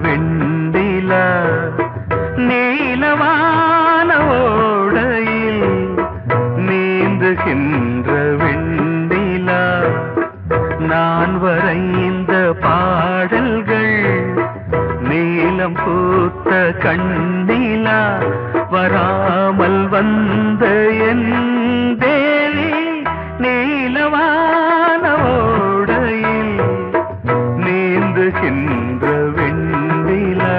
வெண்டிலா நீலவான ஓடையில் நீந்துகின்ற வெண்டிலா நான் வரைந்த பாடல்கள் நீலம் பூத்த கண்ணிலா வராமல் வந்த என் தேவி நீலவான ஓடையில் நீந்துகின்ற வெண்டிலா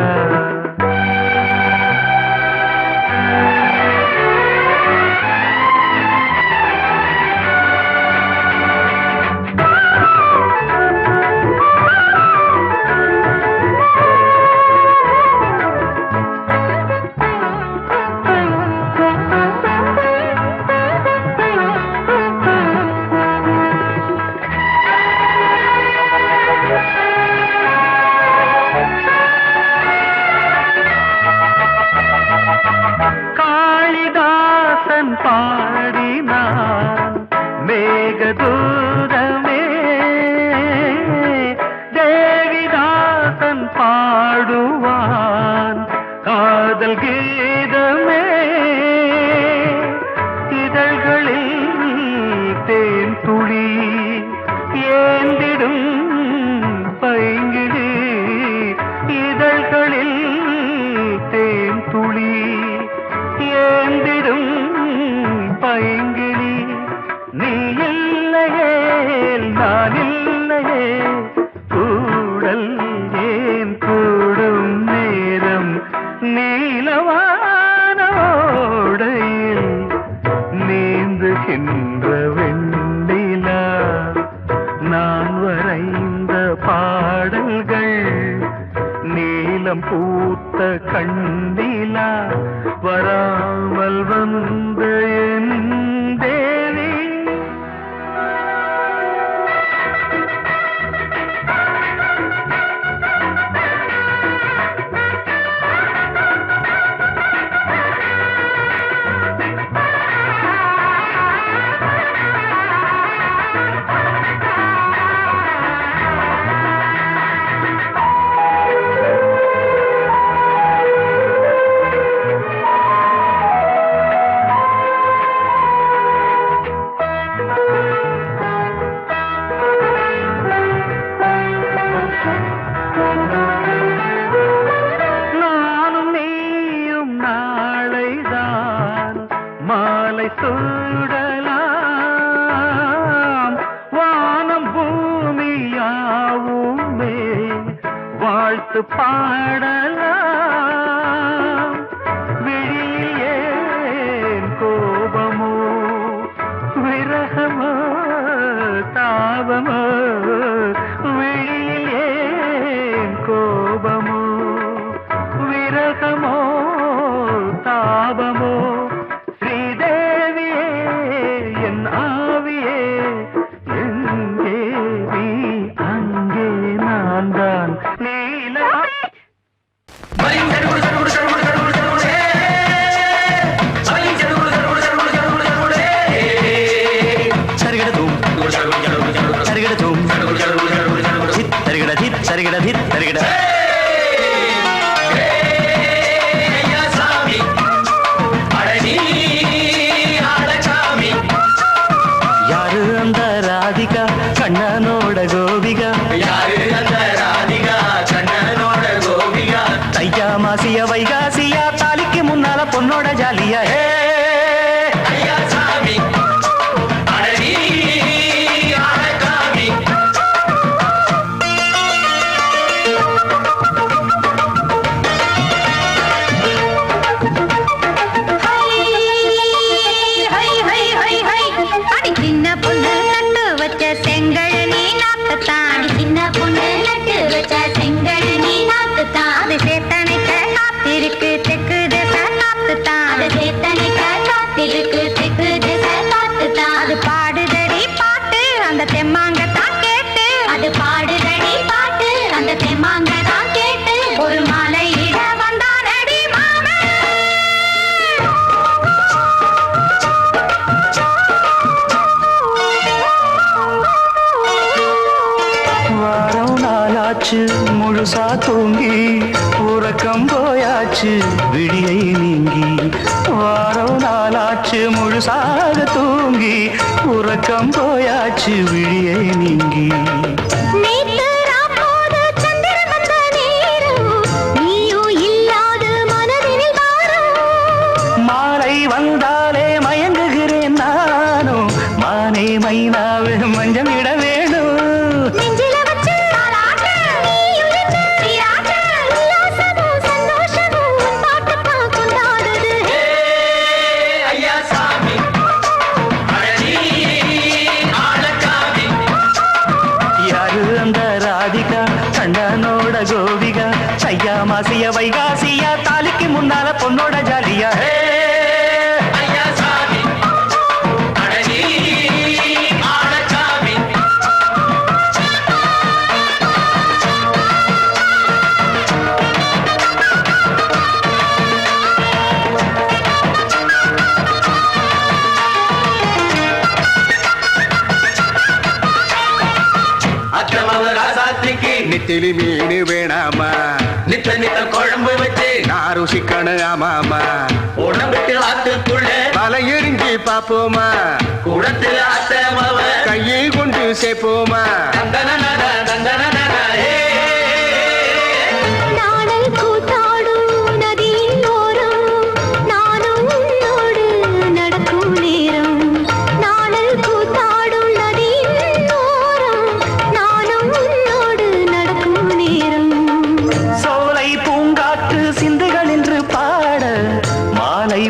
பாடினான் மேகதூதமே தேவிதாசன் பாடுவான் காதல் கீதமே இதழ்களில் தேன் துளி ஏந்திடும் பைங்கிழி இதழ்களில் தேன் துளி ஏந்திடும் பைங்கிளி நீ இல்லையே நான் இல்லையே கூடல் ஏன் கூடும் நேரம் நீலவான ஓடையில் நீந்துகின்ற வெண்டிலா நான் வரைந்த பாடல்கள் நீலம் பூத்த கண்ணிலா வராமல் வந்த என் தேவி மாலை சூடலாம் வானம் பூமியாவுமே வாழ்த்து பாடலாம் விழியில் ஏன் கோபமோ விரகமோ தாபமோ விழியில் ஏன் கோபமோ விரகமோ தாபமோ யாரு அந்த ராதிகா கண்ணனோட கோபிகா யாரு அந்த ராதிகா கண்ணனோட கோபிகா தையா மாசியா வைகாசியா தாலிக்கு முன்னால பொண்ணோட ஜாலியா சேத்தனைக்க காத்திருக்கு தெற்கு தேச காத்துத்தான் உறக்கம் போயாச்சு விடியை நீங்கி வாரம் நாளாச்சு முழுசாக தூங்கி உறக்கம் போயாச்சு விடியை நீங்கி மாலை வந்தாலே மயங்குகிறேன் நானும் மானே மைனாவே மஞ்சள் இட வேணும் கண்ணனோட கோபிகா ஐயா மாசிய வைகாசியா தாலிக்கு முன்னால பொண்ணோட ஜாலியா நெத்திலி மீன் வேணாமா நித்த நித்த குழம்பு வச்சு நான் ருசிக்கணும் ஆமாமா உடம்புக்கு ஆத்துக்குள்ள பல எரிஞ்சு பாப்போமா குடத்துல அத்தமவ கையை கொண்டு சேர்ப்போமா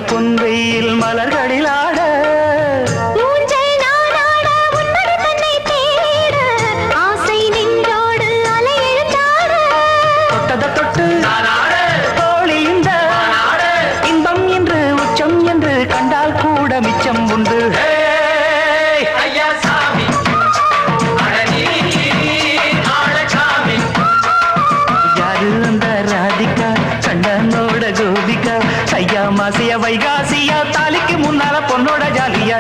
பொன்வெயில் மலர்களில் ஆட ஆசை நெஞ்சோடு தொட்டத தொட்டு தோழி இந்த இன்பம் என்று உச்சம் என்று கண்டால் கூட மிச்சம் உண்டு யாரு அந்த ராதிகா கண்ணனோட கோபிகா ஐயா மாசிய வைகாசியா தாலிக்கு முன்னால பொண்ணோட ஜாலியா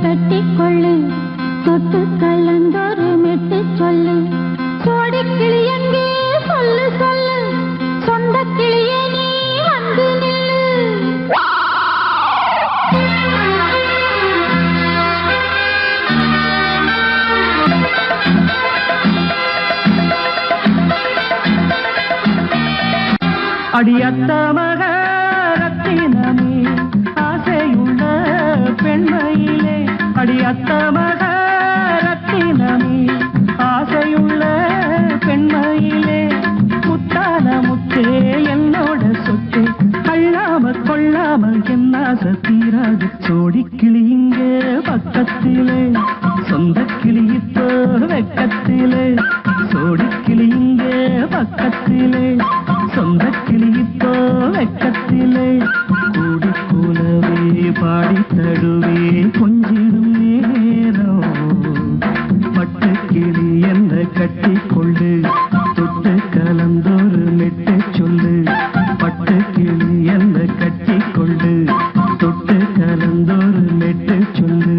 கட்டிக்கொள்ளு தொட்டு கலந்தொரு மெட்டு சொல்லு கோடி கிளி எங்கே சொல்லு சொல்லு சொந்த கிளியே நீ வந்து நில்லு அடியத்த மக ரத்தினமே ஆசையுள்ள பெண்மையிலே அடியத்த மக ரத்தினமே ஆசையுள்ள பெண்மையிலே முத்தான முத்தே என்னோட சொத்து அள்ளாம கொள்ளாம என்ன தீராது சோடி கிளி இங்கே பக்கத்திலே சொந்த கிளி இப்போ வெக்கத்திலே சோடி கிளி இங்கே பக்கத்திலே சொந்த கிளி இப்போ வெக்கத்திலே கூடி கூலவே பாடி தடுவே கொஞ்சிடும் நேரம் பட்டு கிளி என்ன கட்டி கொள்ளு தொட்டு கலந்தொரு மெட்டு சொல்லு பட்டு கிளி என்ன கட்டி கொள்ளு தொட்டு கலந்தொரு மெட்டு சொல்லு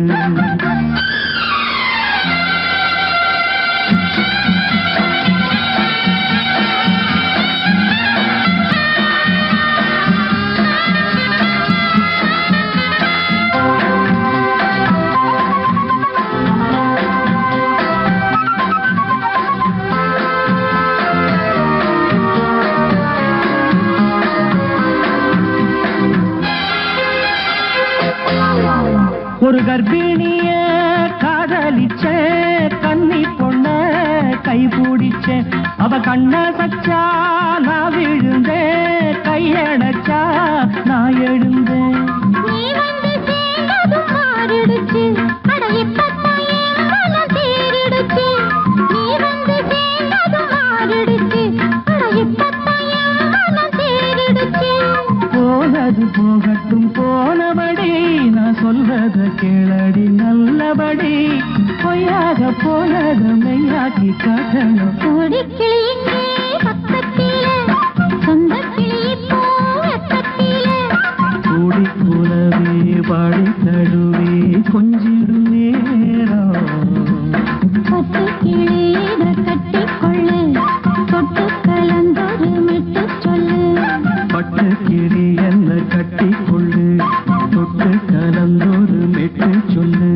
ஒரு கர்ப்பிணிய காதலிச்ச கன்னி பொண்ண கை பிடிச்ச அவ கண்ண சச்சா நான் விழுந்தேன், கையடைச்சா நான் எழுந்தேன். நீ வந்து சேர்ந்ததும் மாறிடுச்சு, அட இப்பத்தான் என் மனம் தேறிடுச்சு. நீ வந்து சேர்ந்ததும் மாறிடுச்சு, அட இப்பத்தான் என் மனம் தேறிடுச்சு. போனது போகட்டும் போனபடி, நான் சொல்வத கேளடி நல்லபடி. பொய்யாக போனது மெய்யாக்கி காட்டணும். கோடிக்கிளி இங்கே பக்கத்திலே, சொந்த கிளி இப்போ வெக்கத்திலே. கூடி கூடவே பாடி தழுவி கொஞ்சிடும் நேரம். பட்டு கிளி இத கட்டிக்கொள்ளு, தொட்டு கலந்தொரு மெட்டு சொல்லு. பட்டு கிளி என்ன கட்டிக்கொள்ளு, தொட்டு கலந்தொரு மெட்டு சொல்லு.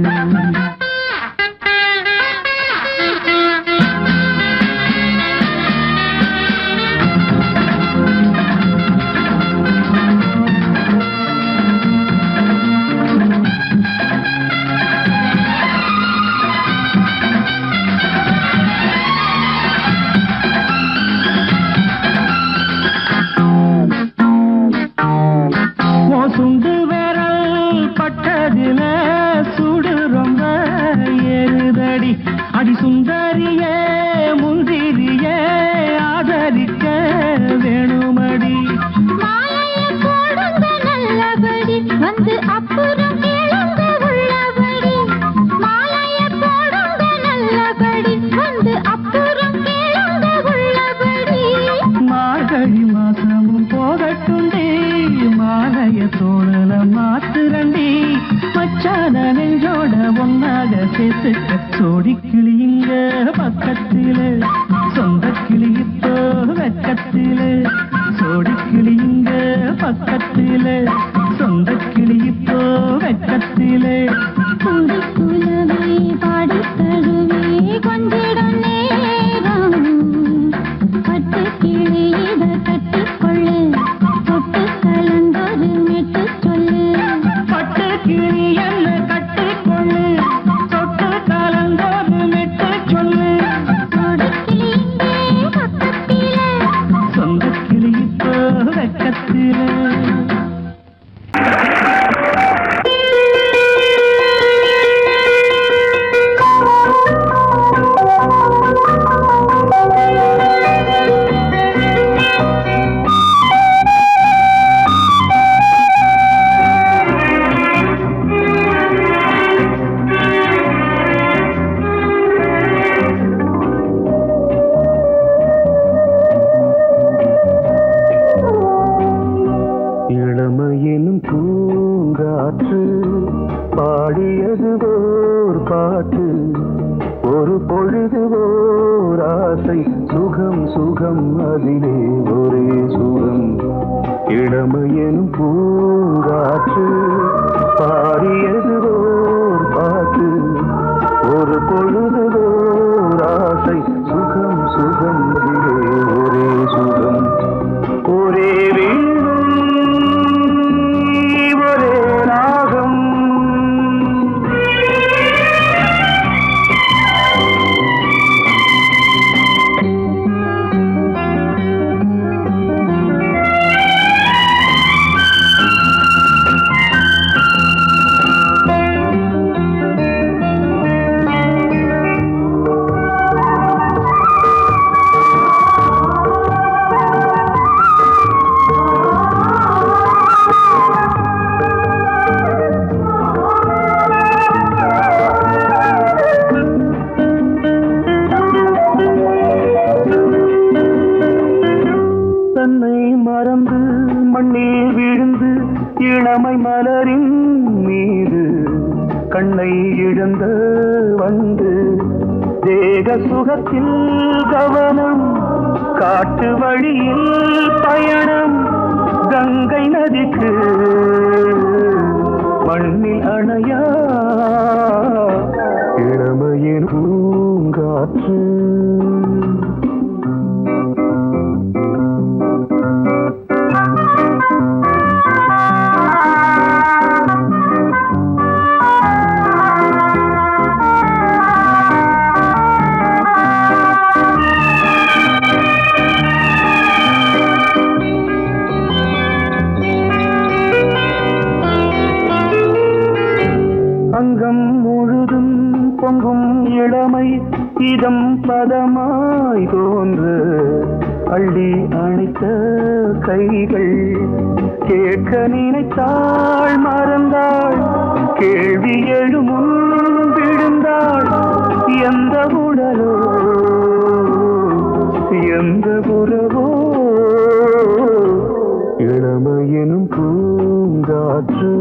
சுண்டு விரல் பட்டதில சுடு ரொம்ப ஏறுதடி. அடி சுந்தரியே முந்திரியே ஆதரிக்க வேணுமடி. மாலையை போடுங்க நல்லபடி, வந்து அப்புறம் கேளுங்க உள்ளபடி. மாலையை போடுங்க நல்லபடி, வந்து அப்புறம் கேளுங்க உள்ளபடி. மார்கழி மாசமும் போகட்டுண்டி, மாலைய தோழல மாத்துரண்டி. மச்சான நெஞ்சோட ஒன்னாக சேர்த்துக்க. சோடி கிளியுங்க பக்கத்திலே, சொந்த கிளி இப்போ வெக்கத்திலே. சோடி கிளியுங்க பக்கத்திலே, சொந்த கிளி இப்போ வெக்கத்திலே. கூடி குலவை பாடி தழுவி கொஞ்சிடும் நேரம். பட்டு கிளி இத கட்டிக்கொள்ளு, தொட்டு கலந்தொரு மெட்டு சொல்லு. பட்டு கிளி என்ன கட்டிக்கொள்ளு, தொட்டு கலந்தொரு மெட்டு சொல்லு. கோடிக்கிளி இங்கே பக்கத்திலே, சொந்த கிளி இப்போ வெக்கத்திலே. இளமையினும் பூங்காற்று பாடியது ஓர் பாட்டு, ஒரு பொழுது ஓர் ஆசை. சுகம் சுகம் அதிலே ஒரே சுகம். இளமையினும் பூங்காற்று பாடியது ஓர் பாட்டு, ஒரு பொழுது ஓர் ஆசை. சுகம் சுகம் அதிலே ஒரே சுகம். ஒரே வீடும் ஒரே ராகம். தன்னை மறந்து மண்ணில் விழுந்து இளமை மலரின் மீது கண்ணை இழந்த வந்து தேக சுகத்தில் கவனம். காட்டு வழியில் பயணம், கங்கை நதிக்கு மண்ணில் அணையா இளமையின் பூங்காற்று. நாதமாய் தோன்று அள்ளி அணைத்த கைகள் கேட்க நினைத்தாள் மறந்தாள் கேள்வி எழுமுன் விழுந்தாள் எந்த உடலோ எந்த உறவோ இளமையெனும் பூங்காற்று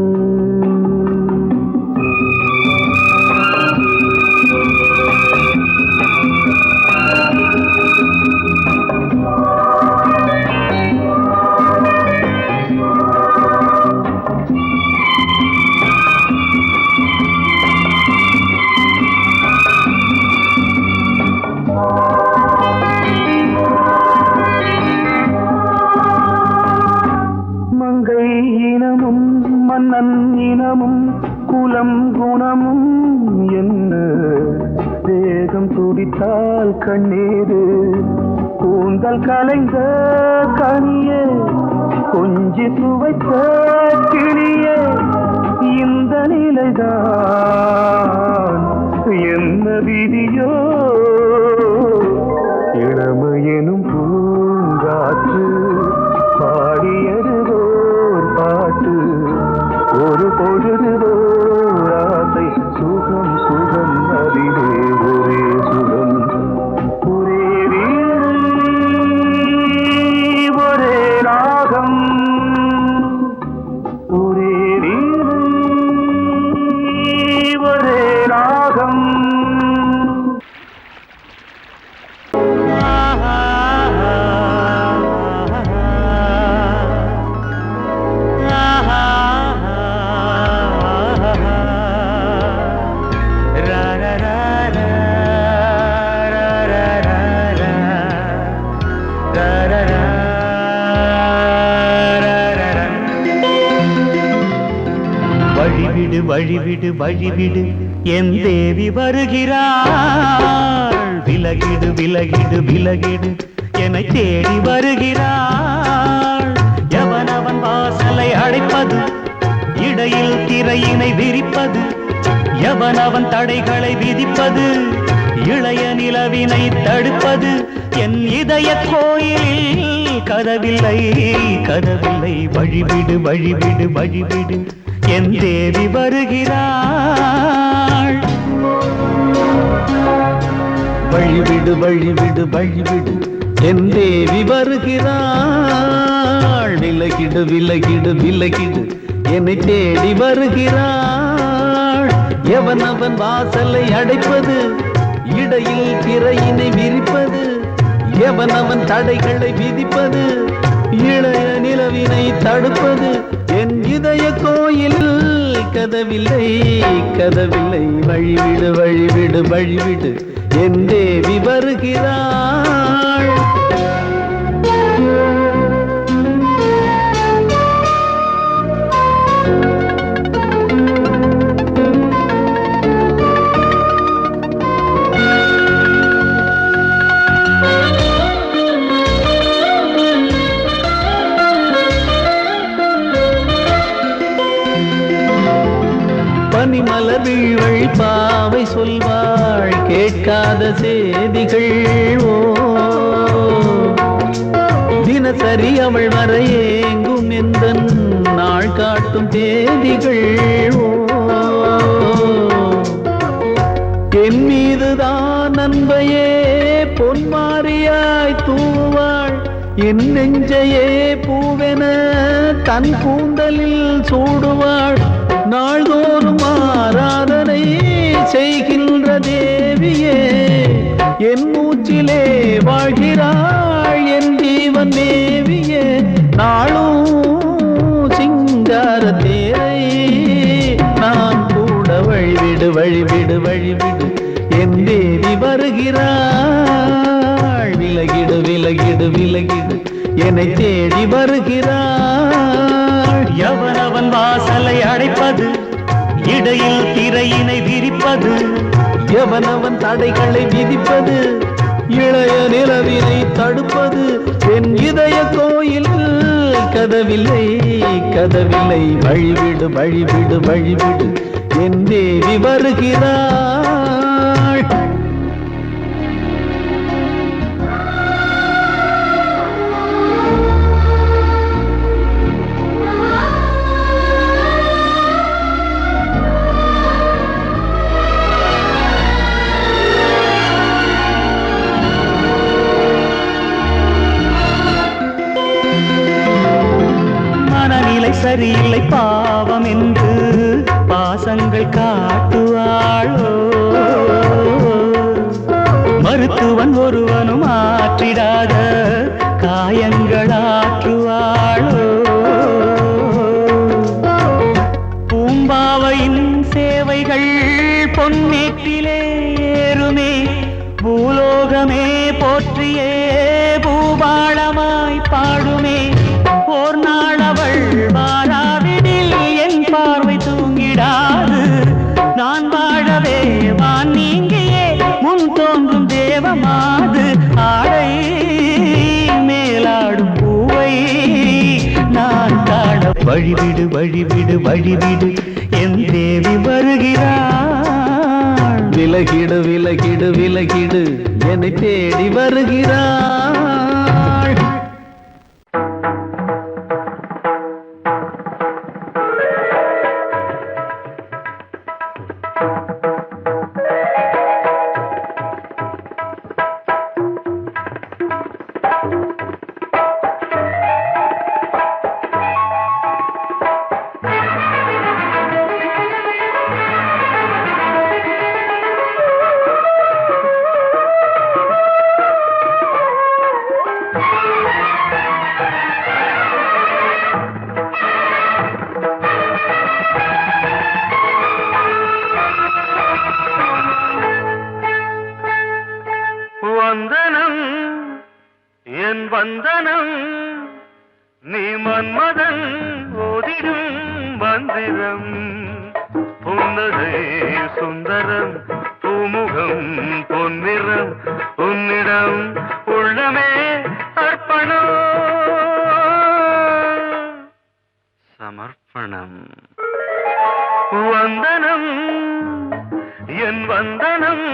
மன்னன் இனமும் குலம் குணமும் என்ன வேகம் துடித்தால் கண்ணீரு கூந்தல் கலைந்த கனியே கொஞ்சி துவைத்த கிளியே இந்த நிலைதான் என்ன விதியோ இளமையெனும் பூங்காற்று பாடியதுவோர் பாட்டு ஒரு பொழுதுவோர் ஆசை சுகம் சுகம் அதிலே ஒரே சுகம் ஒரே வீடு ஒரே ராகம் ஒரே வீடு ஒரே ராகம் வழிவிடு வழிவிடு வழிவிடு என் தேவி வருகிறாள் விலகிடு விலகிடு விலகிடு என்னை தேடி வருகிறாள் எவனவன் வாசலை அடைப்பது இடையில் திரையினை விரிப்பது எவனவன் தடைகளை விதிப்பது இளைய நிலவினை தடுப்பது என் இதய கோயிலில் கதவில்லை கதவில்லை வழிவிடு வழிவிடு வழிவிடு என் தேவி வருகிறாள் வழிவிடு வழிவிடு வழிவிடு என் தேவி வருகிறாள் விலகிடு விலகிடு விலகிடு என்னை தேடி வருகிறாள் எவனவன் வாசலை அடைப்பது இடையில் திரையினை விரிப்பது எவனவன் தடைகளை விதிப்பது இளைய நிலவினை தடுப்பது என் இதய கோயில் கதவில்லை கதவில்லை வழிவிடு வழிவிடு வழிவிடு என் தேவி வருகிறாள் பனிமலர் வீழ்வழி பாவை சொல்வாள் கேட்காத செய்திகள் ஓ தினசரி அவள் வர ஏங்கும் எந்த நாள் காட்டும் தேதிகள் ஓ என் மீதுதான் அன்பையே பொன்மாரியாய் தூவாள் என் நெஞ்சையே பூவென தன் கூந்தலில் சூடுவாள் நாள்தோறும் ஆராதனை செய்கின்ற தேவியே என் மூச்சிலே வாழ்கிறாள் என் ஜீவன் தேவியே நாளும் சிங்கார தேரை நான் கூட வழிவிடு வழிவிடு வழிவிடு என் தேவி வருகிறாள் விலகிடு விலகிடு விலகிடு என்னை தேடி வருகிறாள் எவனவன் வாசலை அடைப்பது இடையில் திரையினை விரிப்பது எவனவன் தடைகளை விதிப்பது இளைய நிலவினை தடுப்பது என் இதய கோயில் கதவில்லை கதவில்லை வழிவிடு வழிவிடு வழிவிடு என் தேவி வருகிறாள் சரியில்லை பாவம் என்று பாசங்கள் காட்டுவாளோ மருத்துவன் ஒருவனும் ஆற்றிடாத காயங்களாற்றுவாளோ பூம்பாவையின் சேவைகள் பொன்னேற்றிலே ஏறுமே பூலோகமே போற்றியே பூபாளமாய் பாடுமே ஓர் நாள் அவள் வாராவிடில் என் பார்வை தூங்கிடாது நான் வாழவே வான் நீங்கியே முன் தோன்றும் தேவமாது ஆடை மேலாடும் பூவை நான் காண வழிவிடு வழிவிடு வழிவிடு என் தேவி வருகிறாள் விலகிடு விலகிடு விலகிடு என்னை தேடி வருகிறாள் வந்தனம் என் வந்தனம் நீ மன்மதன் ஓதிடும் மந்திரம் புன்னகை சுந்தரம் பூமுகம் பொன்னிறம் உன்னிடம் உள்ளமே அர்ப்பணம் சமர்ப்பணம் வந்தனம் என் வந்தனம்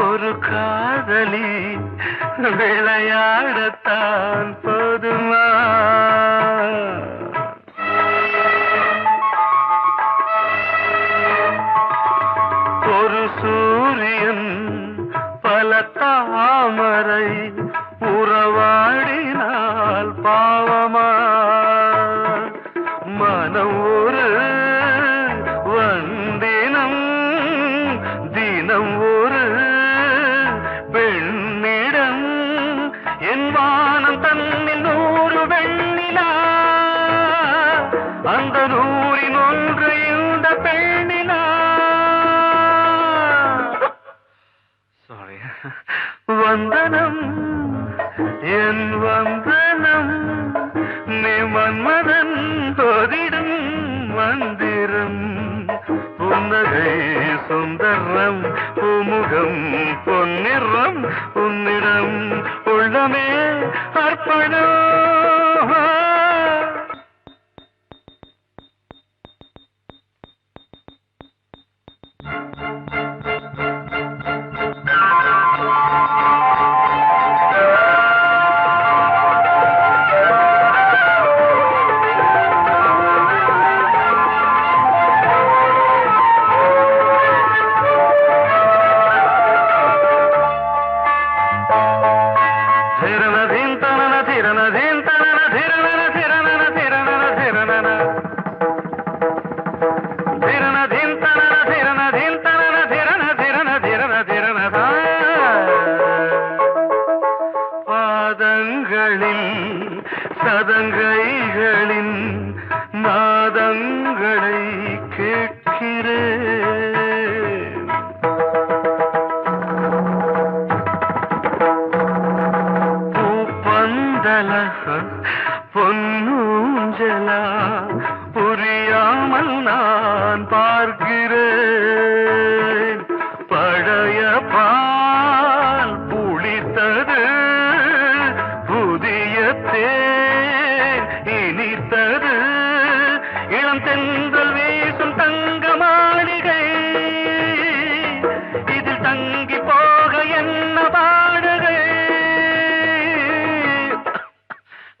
ஒரு காதலி விளையாடத்தான் போதுமா ஒரு சூரியன் பல தாமரை உறவாடினால் பாவமா மனம் ஒரு வந்தினம் தினம் ஒரு பெண்ணிடம் என் வானம் தன்னில் 100 வெண்ணிலா அந்த 100இன் ஒன்று இந்த பெண்ணிலா சாரி வந்தனம் என் வந்தனம் நீ மன்மதன் ஓதிடும் மந்திரம் புன்னகை சுந்தரம் பூமுகம் பொன்னிறம் உன்னிடம் உள்ளமே அர்ப்பணம் சதங்கைகளின் நாதங்களை கேட்கிறேன் பூப்பந்தல பொன்னூஞ்சலா புரியாமல் நான் பார்க்கிறேன் தென்றல் வீசும் தங்க மாளிகை இதில் தங்கி போக என்ன பாடுகை.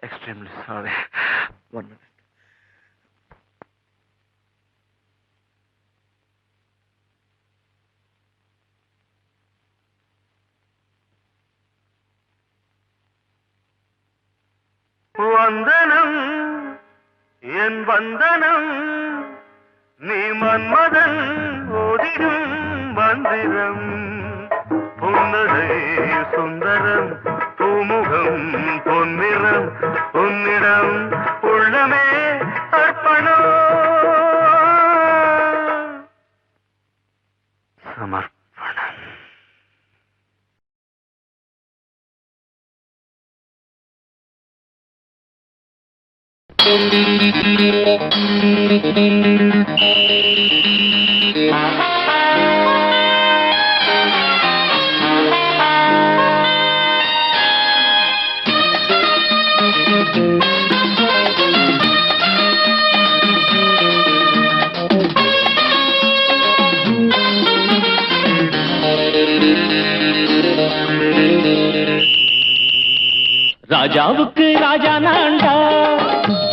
Extremely sorry. One minute. வந்தனம் என் வந்தனம் நீ மன்மதன் ஓதிடும் மந்திரம் புன்னகை சுந்தரம் பூமுகம் பொன்னிறம் உன்னிடம் உள்ளமே அர்ப்பணம் சமர்ப்பணம். ராஜாவுக்கு ராஜா நான்டா,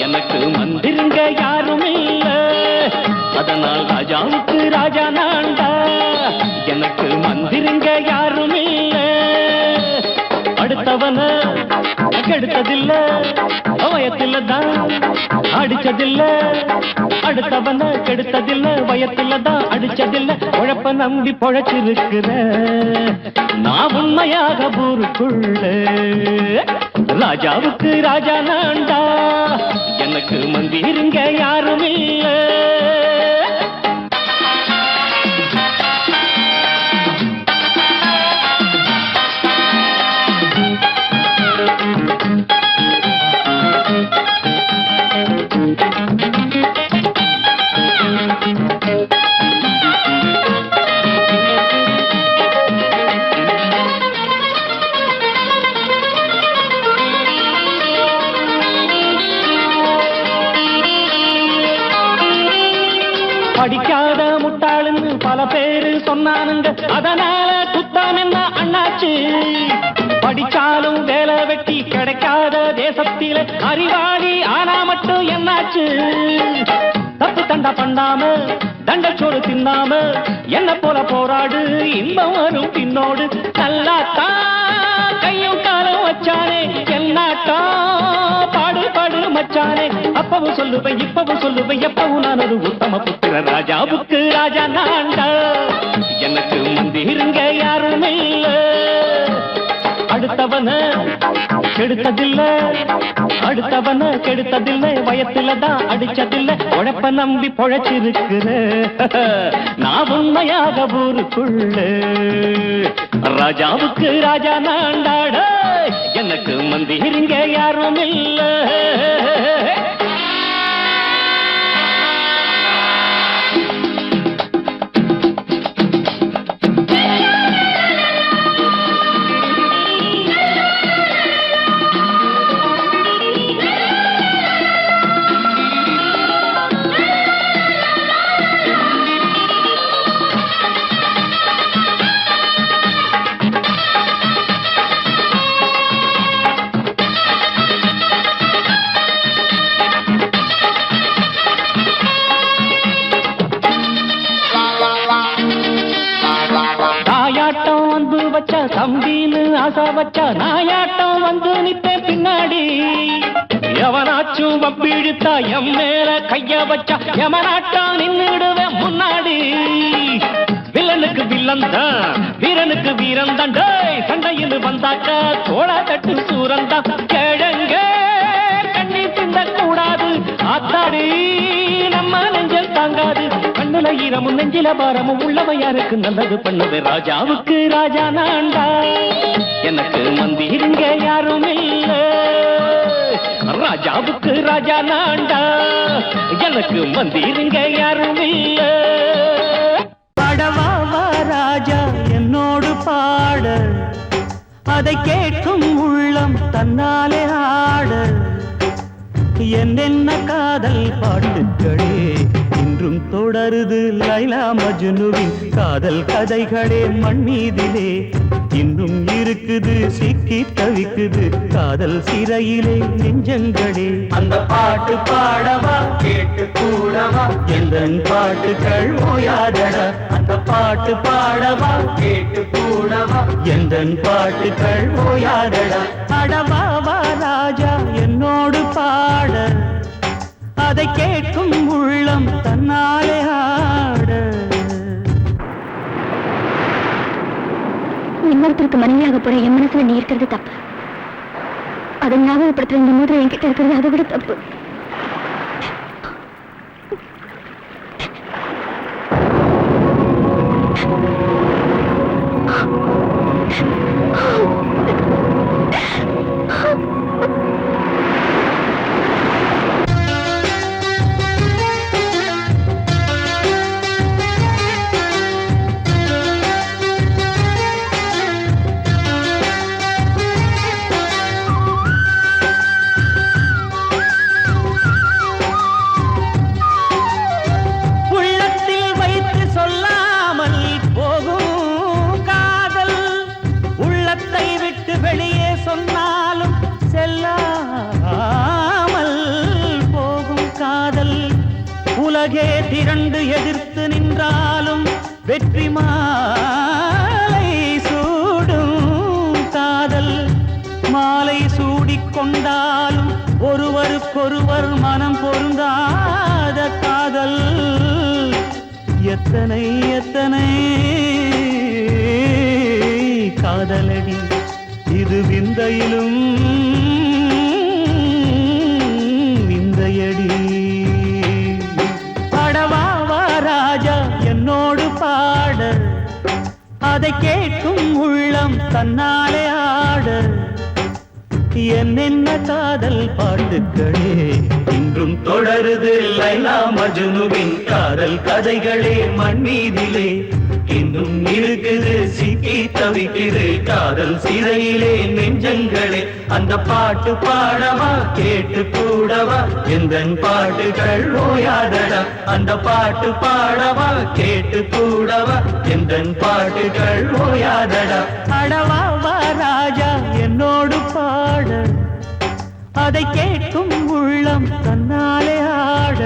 எனக்கு மந்திருங்க யாரும் இல்ல. அதனால் ராஜாவுக்கு ராஜா நான்டா, எனக்கு மந்திருங்க யாரும் இல்ல. அடுத்தவன கெடுத்ததில்ல, வயத்தில தான் அடிச்சதில்ல. அடுத்தவன கெடுத்ததில்ல, வயத்தில தான் அடிச்சதில்ல. உழப்ப நம்பி பொழைச்சிருக்கிற நான் உண்மையாக ஊருக்குள்ள. ராஜாவுக்கு ராஜா நான்டா, எனக்கு மந்திருங்க யாரும் இல்ல. படிக்காத முட்டாளுன்னு பல பேரு சொன்னானுங்க, அதனால குத்தம் என்ன அண்ணாச்சு. படிச்சாலும் வேலை வெட்டி கிடைக்காத தேசத்தில அறிவாளி ஆனா மட்டும் என்னாச்சு. தப்பு தண்டா பண்ணாம தண்டச்சோறு தின்னாம என்ன போல போராடு, இன்பம் வரும் பின்னோடு. நல்லாத்தான் கையும் காலம் வச்சானே, என்னாட்டா பாடு பாடு மச்சானே. அப்பவும் சொல்லுவேன் இப்பவும் சொல்லுவேன், எப்பவும் நான் ஒரு உத்தம புத்திர. ராஜாவுக்கு ராஜா நான்டா, எனக்கு மந்திருங்க யாரும் இல்ல. அடுத்தவன கெடுத்ததில்ல, அடுத்தவன கெடுத்ததில்லை, வயத்தில தான் அடிச்சதில்ல. உழைப்ப நம்பி பொழைச்சிருக்கிற நான் உண்மையாக ஊருக்குள்ள. ராஜாவுக்கு ராஜா நான்டாட, எனக்கு மந்திருங்க யாரும் இல்ல. தம்பின்னு ஆசா வச்சா நாயாட்டம் வந்து நிப்பேன் பின்னாடி. எவனாச்சும் வப்பிழுத்தா எம் மேல கைய வச்சா எவனாட்டம் நின்னுடுவேன் முன்னாடி. வில்லனுக்கு வில்லன் தான், வீரனுக்கு வீரன் தான். சண்டையில் வந்தாக்கா தோளா தட்டு சூரன் தான். கிழங்க கண்ணி சிந்த கூடாது, ஆத்தாடி நம்ம நெஞ்சல் தாங்காது. கண்ணுல ஈரமும் நெஞ்சில பாரமும் உள்ளவன் யாருக்கு நல்லது பண்ணது. ராஜாவுக்கு ராஜா நான்டா, எனக்கு மந்திருங்க யாரும் இல்ல. ராஜாவுக்கு ராஜா நான்டா, எனக்கு மந்திருங்க யாரும் இல்ல. பாடவா ராஜா என்னோடு பாட, அதை கேட்கும் உள்ளம் தன்னாலே ஆட. என்னென்ன காதல் பாட்டுக்களே இன்றும் தொடருது லைலா மஜ்னுவின் காதல் கதைகளே மண் மீதிலே இன்னும் இருக்குது சிக்கி தவிக்குது காதல் சிறையிலே நெஞ்சங்களே அந்த பாட்டு பாடவா கேட்டு கூடவா எந்தன் பாட்டுகள் ஓயாதடா அந்த பாட்டு பாடவா கேட்டு கூடவா எந்தன் பாட்டுகள் ஓயாதடா அடவாவா ராஜா என்னோடு பாட அதை கேட்கும் உள்ளம் தன்னாலே ஆட இன்னொருத்தருக்கு மனைவியாக போற என் மனசுல நீ இருக்கிறது தப்பு அதை ஞாபகப்படுத்துற இந்த மூதிரை என்கிட்ட இருக்கிறது அதை விட தப்பு வெளியே சொன்னாலும் செல்லாமல் போகும் காதல் உலகே திரண்டு எதிர்த்து நின்றாலும் வெற்றி மாலை சூடும் காதல் மாலை சூடிக்கொண்டாலும் ஒருவருக்கொருவர் மனம் பொருந்தாத காதல் எத்தனை எத்தனை காதலடி இது விந்தையிலும் விந்தையடி பாடவாவா ராஜா என்னோடு பாட அதை கேட்கும் உள்ளம் தன்னாலே ஆட என்னென்ன காதல் பாட்டுக்களே இன்றும் தொடருது லைலா மஜ்னுவின் காதல் கதைகளே மண் மீதிலே இன்னும் இருக்குது சிக்கி தவிக்குது காதல் சிறையிலே நெஞ்சங்களே அந்த பாட்டு பாடவா கேட்டு கூடவா எந்தன் பாட்டுகள் ஓயாதடா அந்த பாட்டு பாடவா கேட்டு கூடவா எந்தன் பாட்டுகள் ஓயாதடா அடவாவா ராஜா என்னோடு பாட அதை கேட்கும் உள்ளம் தன்னாலே ஆட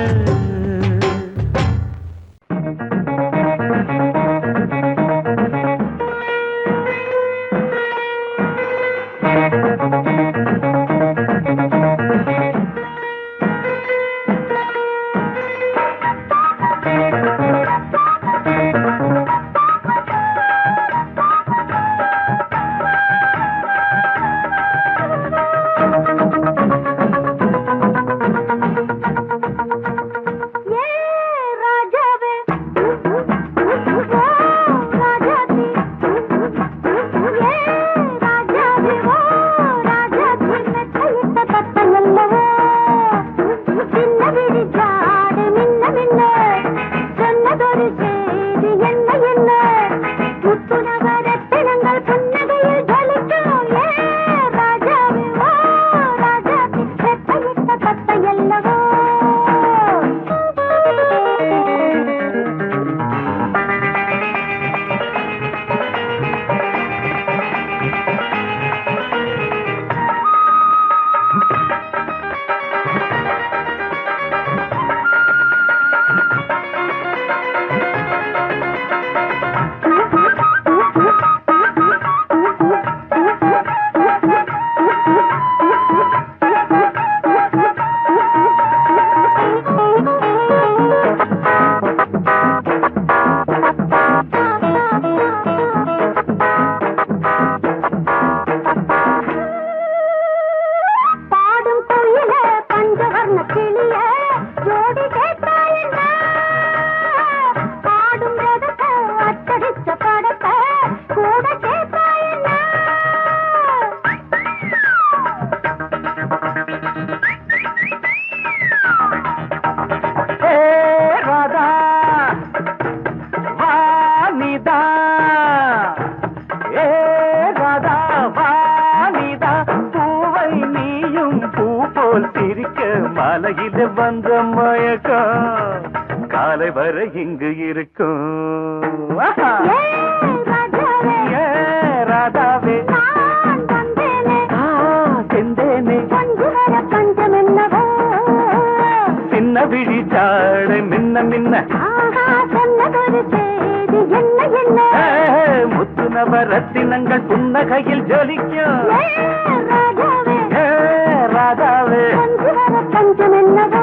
வந்த மயக்கம் காலை வரை இங்கு இருக்கும் ராதாவே செந்தேனே சின்ன விழி சாடை மின்ன மின்ன முத்து நவரத்தினங்கள் புன்னகையில் ஜொலிக்கும் ராதாவே பஞ்சம் என்னவோ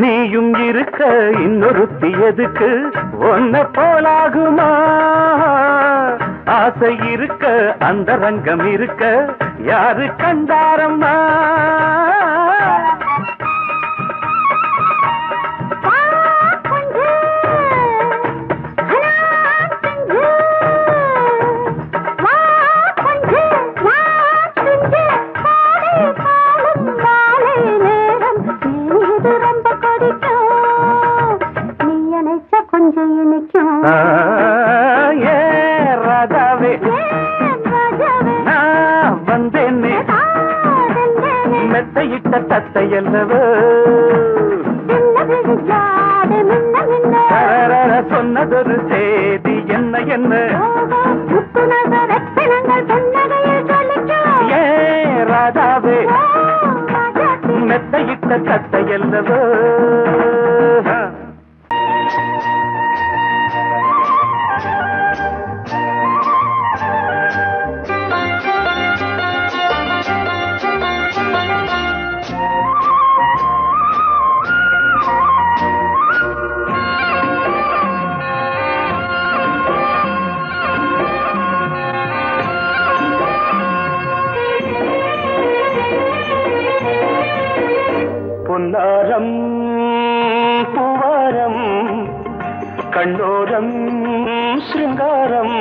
நீயும் இருக்க இன்னொருத்தி எதுக்கு ஒன்ன போலாகுமா ஆசை இருக்க அந்த ரங்கம் இருக்க யாரு கண்டாரம்மா ராதாவே நான் வந்தேனே மெத்தையிட்ட தத்தையல்லவோ சொன்னதொரு செய்தி என்ன என்ன ராதாவே மெத்தையிட்ட தத்தையல்லவோ பொன்னாரம் பூவாரம் கண்ணோரம் சிருங்காரம்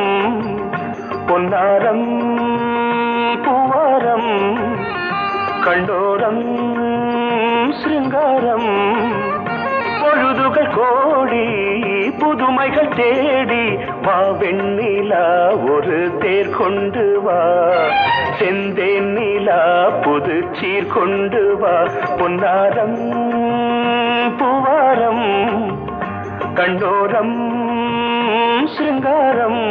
பொன்னாரம் பூவாரம் கண்ணோரம் சிருங்காரம் பொழுதுகள் கோடி புதுமைகள் தேடி வா வெண்ணிலா ஒரு தேர் கொண்டு வா செந்தேன் நிலா புது சீர் கொண்டு வா பொன்னாரம் பூவாரம் கண்டோரம் சிருங்காரம்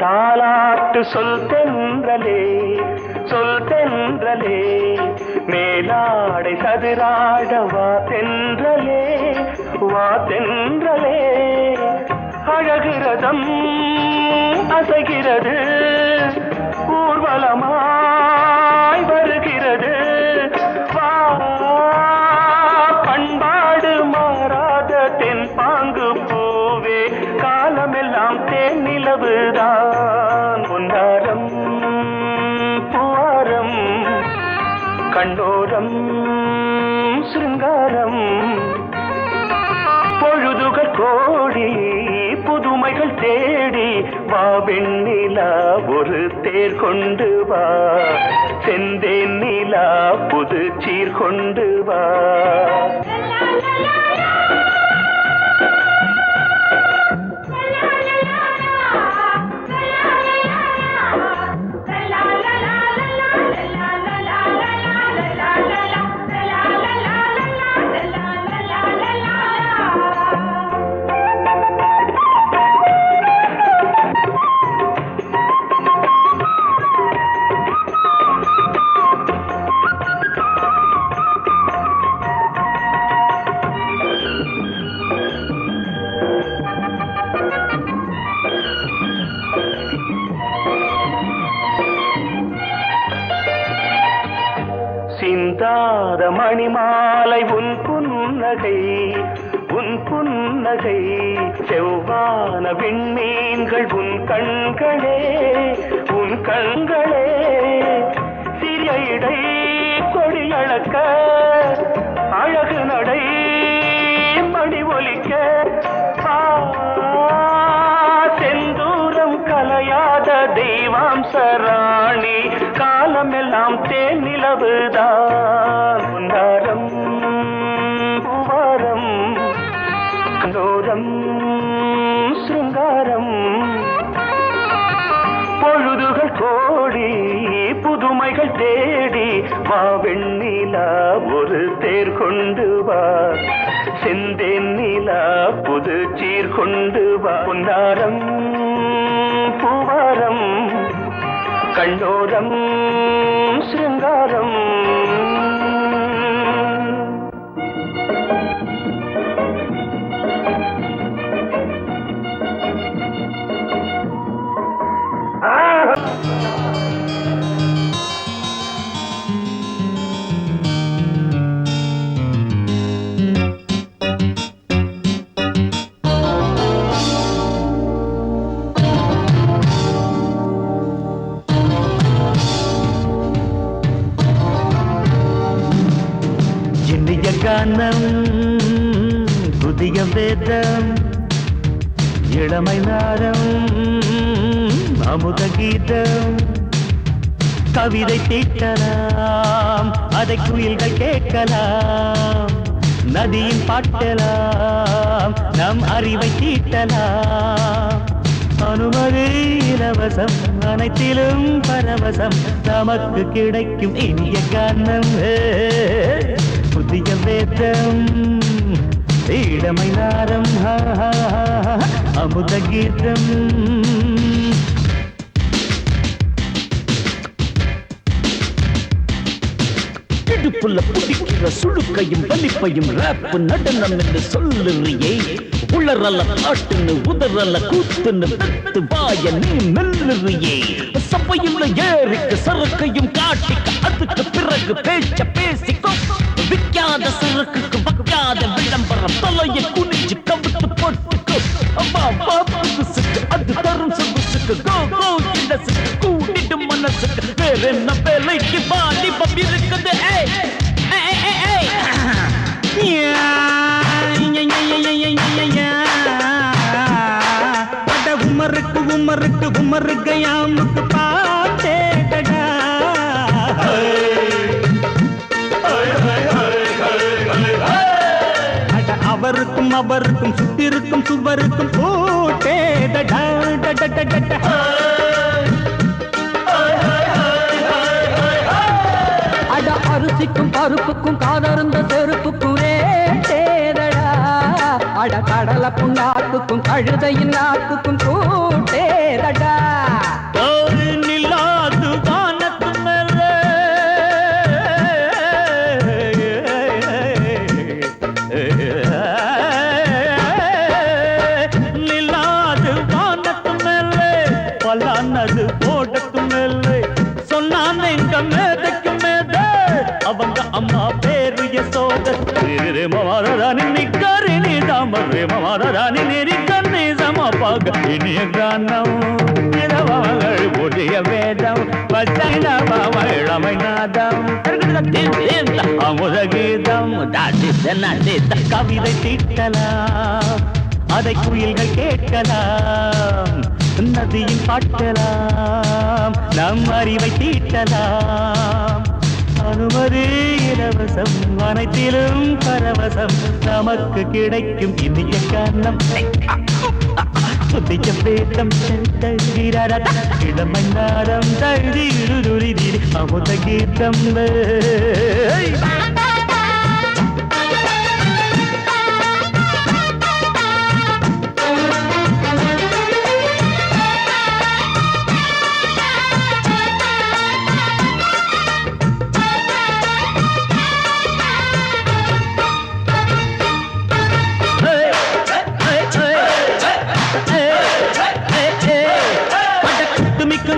தாலாட்டு சொல் தென்றலே மேலாடை சதுராட வா தென்றலே அழகிறதம் அசைகிறது ஊர்வலமாய் வருகிறது வா பண்பாடு மாறாத தென் பாங்கு பூவே காலமெல்லாம் தேன் நிலவுதான் பொன்னாரம் பூவாரம் கண்டோரம் சிருங்காரம் பொழுதுகள் கோடி புதுமைகள் தேடி வா வெண்ணிலா ஒரு தேர் கொண்டு வா செந்தேன் நிலா புது சீர் கொண்டு வா பனிமாலை உன் புன்னகை உன் புன்னகை செவ்வான விண்மீன்கள் உன் கண்களே உன் கண்களே சிறிய இடை கொடியளக்க அழகு நடை மணி ஒலிக்க செந்தூரம் கலையாத தெய்வாம்சராணி காலமெல்லாம் தேன் நிலவுதான் உன்னாரம் பூவாரம் கண்டோரம் சிருங்காரம் பொழுதுகள் கோடி புதுமைகள் தேடி வா வெண்ணிலா ஒரு தேர் கொண்டு வா செந்தேன் நிலா புது சீர் கொண்டு வா பொன்னாரம் பூவாரம் கண்டோரம் சிருங்காரம் கானம் புதிய வேதம் இளமை நாரம் அமுத கீதம் கவிதை தீட்டலாம் அதை குயில்கள் கேட்கலாம் நதியின் பாட்டலாம் நம் அறிவை தீட்டலாம் அனுமதி இலவசம் அனைத்திலும் பரவசம் நமக்கு கிடைக்கும் இனிய கானம் புதிய வேதம் இளமை நாரம் அமுத கீதம் இடுப்புள்ள புடிக்கிற சுழுக்கையும் வலிப்பையும் ராப்பு நடனம் என்று சொல்லுறியே உளரல்ல காட்டுன்னு உதறல்ல கூத்துன்னு பெத்து வாய நீ மெல்லுறியே சபையுள்ள ஏறிக்கு சரக்கையும் காட்டிக்க அதுக்கு பிறகு பேச்ச பேசிக்கோ விக்காத சரக்குக்கு வைக்காத விளம்பரம் தலையை குனிஞ்சு கவிட்டு போட்டுக்கோ அம்மா பாப்புக்கு அது தரும் சொகுசுக்கு கோ கோ இண்டசுக்கு கூட்டிட்டு மனசுக்கு வேற என்ன வேலைக்கு வாலிபம் இருக்குது உமருக்கு உமருக்கு உமருக்கு யாமுக்கு பாட்டேடா அவருக்கும் அவருக்கும் சுத்திருக்கும் சுவருக்கும் போட்டேடா அட அரிசிக்கும் பருப்புக்கும் காதருந்த செருப்புக்கும் ரேட்டேதடா அட கடலை புண்ணாக்குக்கும் கழுதையின் நாக்குக்கும் கூட்டேதடா நில்லாது வானத்து மேலே நில்லாது வானத்து மேலே பலானது போடத்து மேலே சொன்னான் எங்க மேதைக்கு மேதை அவங்க அம்மா பேரு யசோத மாதாராணி நிக்கரி நீதாம மாதாராணி நெறிக்கண்ணி சமப்பாக இனிய கானம் இரவங்கள் புதிய வேதம் பச்சை இளமை நாதம் அமுத கீதம் கவிதை தீட்டலாம் அதை குயில்கள் கேட்கலாம் நதியின் பாட்டலாம் நம் அறிவை தீட்டலாம் அனுமதி இலவசம் அனைத்திலும் பரவசம் நமக்கு கிடைக்கும் இனிய கானம் புதிய வேதம் இளமை நாரம் தழுதி அமுத கீதம்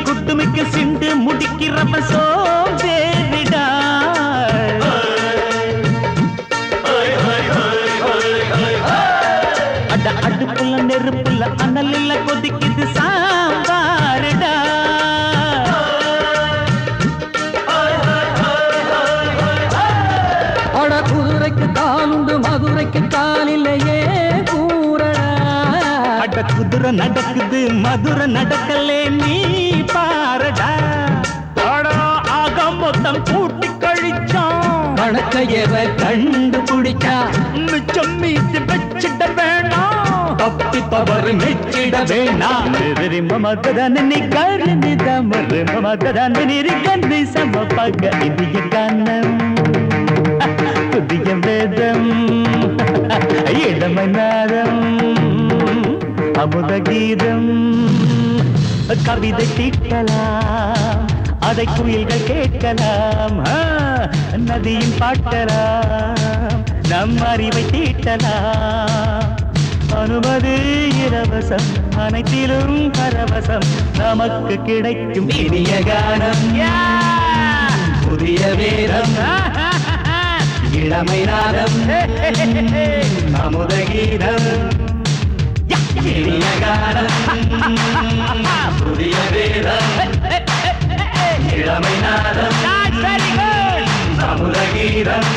குட்டுமிக்க சிண்டு முடிக்கிறப்ப சோம்பேறிடா கொதிக்குது சாம்பாருடா. அட குதிரைக்கு காலுண்டு மதுரைக்கு கால் இல்லையே கூறடா. அட குதிரை நடக்குது மதுரை நடக்கலே நீ பாரடா. ஆக மொத்தம் கூட்டி கழிச்சான் கணக்கையவ கண்டுபிடிச்சா மிச்சம் மீது வச்சிட வேணாம். தப்பி தவறு மெச்சிட வேணாம். மமதனி கருணி தமறு மமதனி கந்தி சமபக இந்திய கானம் புதிய வேதம் இளமை நாதம் அமுத கீதம். கவிதை தீட்டலாம் அதை குயில்கள் கேட்கலாம். நதியும் பாட்டலாம் நம் அறிவை தீட்டலாம். அனுமதி இலவசம் அனைத்திலும் பரவசம் நமக்கு கிடைக்கும் இனிய கானம். புதிய வேதம் இளமை நாதம் அமுத கீதம் இனிய கானம். புதிய வேதம் இளமை நாதம் அமுத கீதம்.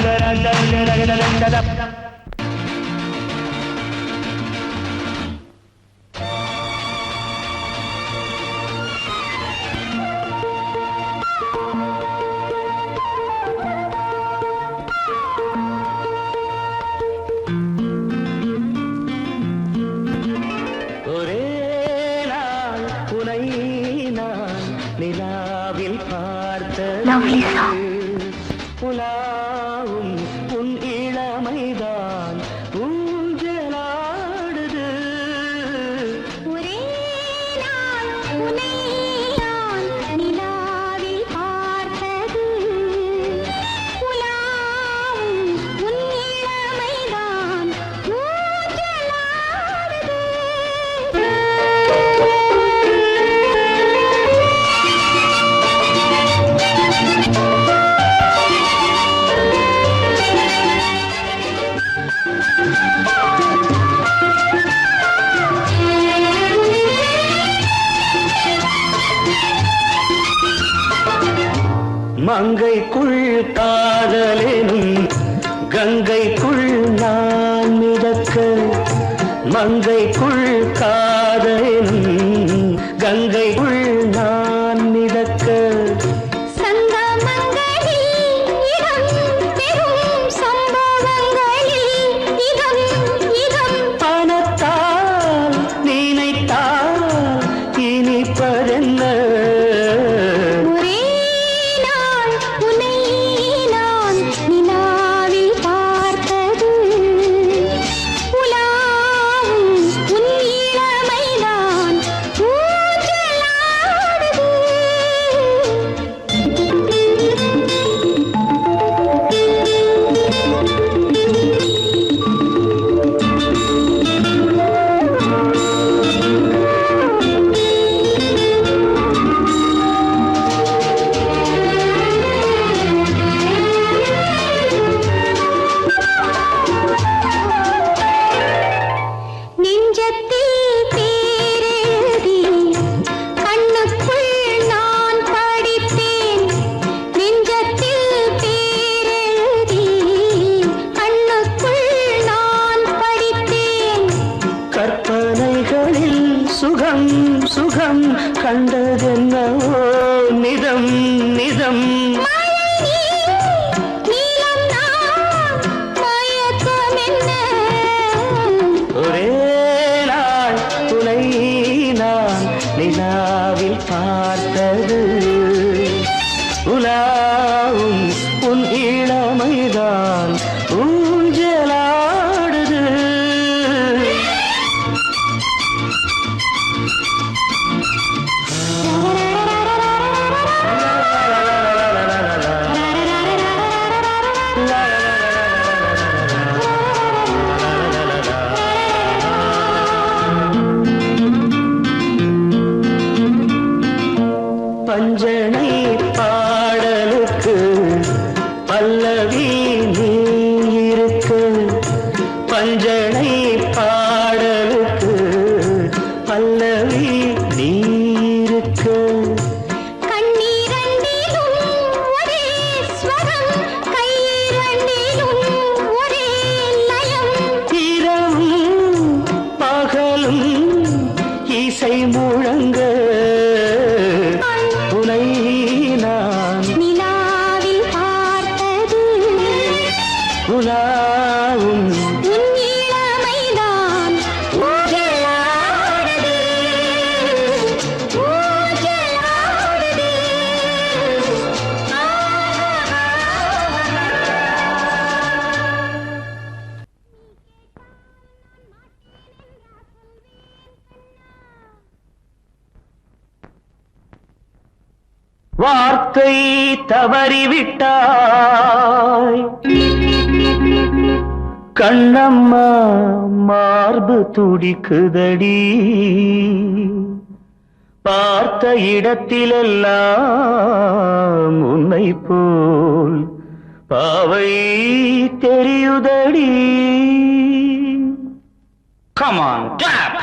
ஒரே நாள் உனை நான் நிலாவில் Lovely பார்த்தது song. புலாவும் உன் இளமைதான் ஊஞ்சலாடுது. ஒரே நாள் உன்னை நான் நிலாவில் பார்த்தது. உலாவும் உன் இளமைதான் மங்கைக்குள் காதலெனும் கங்கைக்குள் நான் மிதக்க. மங்கைக்குள் காதலெனும் கங்கைக்குள் நான் மிதக்க. பணத்தால் நினைத்தால் இனிப்பதென்ன. சுகம் சுகம் கண்டதென்னவோ நிதம் நிதம். ஒரே நாள் துணை நான் நிலாவில் பார்த்தது. உலாவும் உன் இளமைதான் ஊஞ்சலாடுது. பஞ்சனை பாடலுக்கு பல்லவி நீ இருக்கு. பஞ்சனை பாடலுக்கு பல்லவி உலாவும் உன் இளமைதான் ஊஞ்சலாடுதே, ஊஞ்சலாடுதே. வார்த்தை தவறிவிட்டாய் கண்ணம்மா மார்பு துடிக்குதடி பார்த்த இடத்திலெல்லாம் உன்னை போல் பாவை தெரியுதடி. Come on, clap!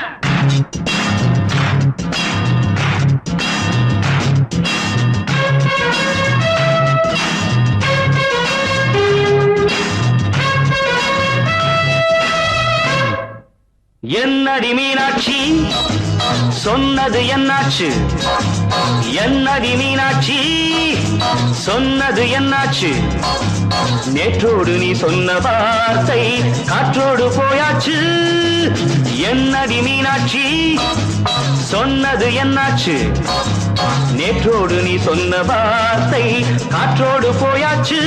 என்னடி மீனாட்சி சொன்னது என்னாச்சு, என்னடி மீனாட்சி சொன்னது என்னாச்சு, நேற்றோடு நீ சொன்ன வார்த்தை காற்றோடு போயாச்சு. என்னடி மீனாட்சி சொன்னது என்னாச்சு, நேற்றோடு நீ சொன்ன வார்த்தை காற்றோடு போயாச்சு.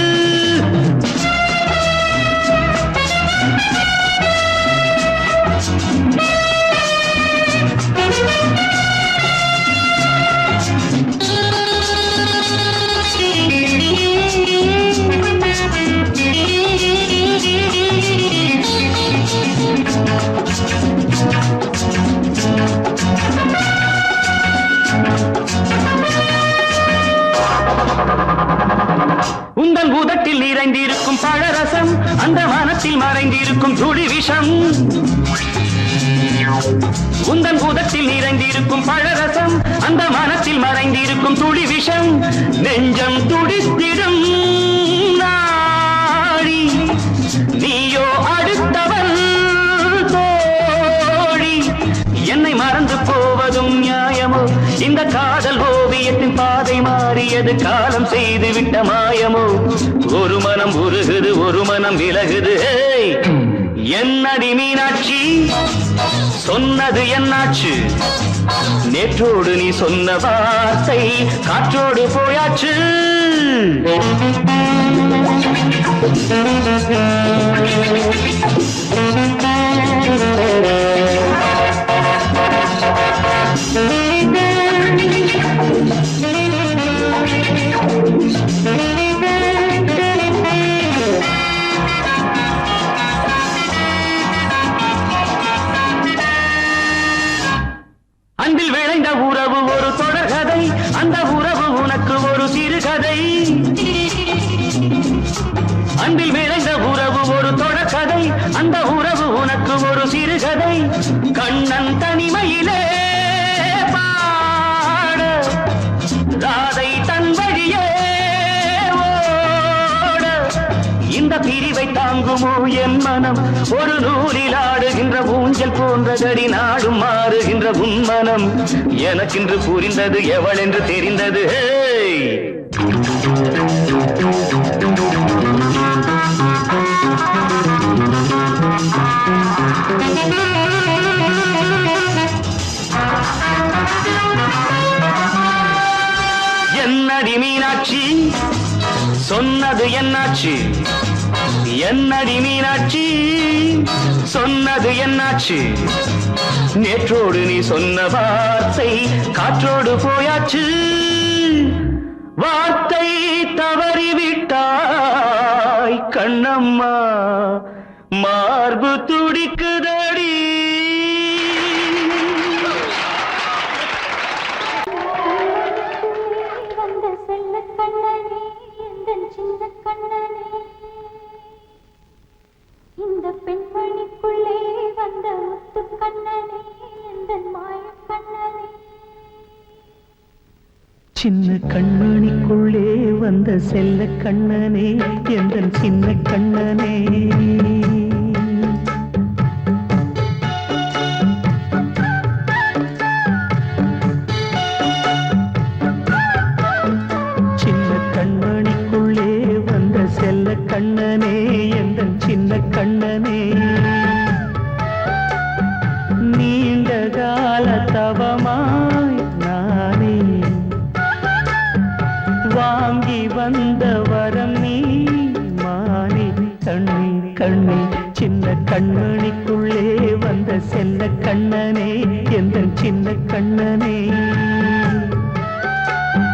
உந்தன் உதட்டில் நிறைந்திருக்கும் பழரசம், அந்த மனத்தில் மறைந்திருக்கும் துளி விஷம். உந்தன் உதட்டில் நிறைந்திருக்கும் பழரசம், அந்த மனத்தில் மறைந்திருக்கும் துளி விஷம். நெஞ்சம் துடித்திடும் நாடி, நீயோ அடுத்தவள் தோழி. என்னை மறந்து போவதும் நியாயமோ, இந்த காதல் ஓவியத்தின் பாதை மாறியது காலம் செய்து விட்ட மாயமோ. ஒரு மனம் உருகுது, ஒரு மனம் விலகுது. என்னடி மீனாட்சி சொன்னது என்னாச்சு, நேற்றோடு நீ சொன்ன வார்த்தை காற்றோடு போயாச்சு. அன்பில் விளைந்த உறவு ஒரு தொடர்கதை, அந்த உறவு உனக்கு ஒரு சிறுகதை. அன்பில் விளைந்த உறவு ஒரு தொடர்கதை, அந்த உறவு உனக்கு ஒரு சிறுகதை. கண்ணன் தனிமையிலே பாட, ராதை தன் வழியே ஓட. இந்த பிரிவை தாங்குமோ என் மனம், ஒரு நூலில் ஆடுகின்ற ஊஞ்சல் போன்றதடி நாடும் மாறுகின்ற உன்மனம். எனக்கென்று புரிந்தது எவள் என்று தெரிந்தது. என்னடி மீனாட்சி சொன்னது என்னாச்சு, என்னடி மீனாட்சி சொன்னது என்னாச்சு, நேற்றோடு நீ சொன்ன வார்த்தை காற்றோடு போயாச்சு. வார்த்தை தவறிவிட்டாய் கண்ணம்மா மார்பு துடிக்குதடி. வந்த செல்ல கண்ணனே, எந்தன் சின்ன கண்ணனே, இந்த பெண்மணிக்குள்ளே வந்த முத்து கண்ணனே, எந்தன் மாய கண்ணனே. சின்ன கண்மணிக்குள்ளே வந்த செல்ல கண்ணனே, எந்தன் சின்ன கண்ணனே. சின்ன கண்மணிக்குள்ளே வந்த செல்ல கண்ணனே, எந்தன் சின்ன கண்ணனே நீண்ட கால தவமாய் நானே வாங்கி வந்த வரம் நீ மானே கண்ணீர் கண்ணீர் சின்ன கண்மணிக்குள்ளே வந்த செல்ல கண்ணனே எந்தன் சின்ன கண்ணனே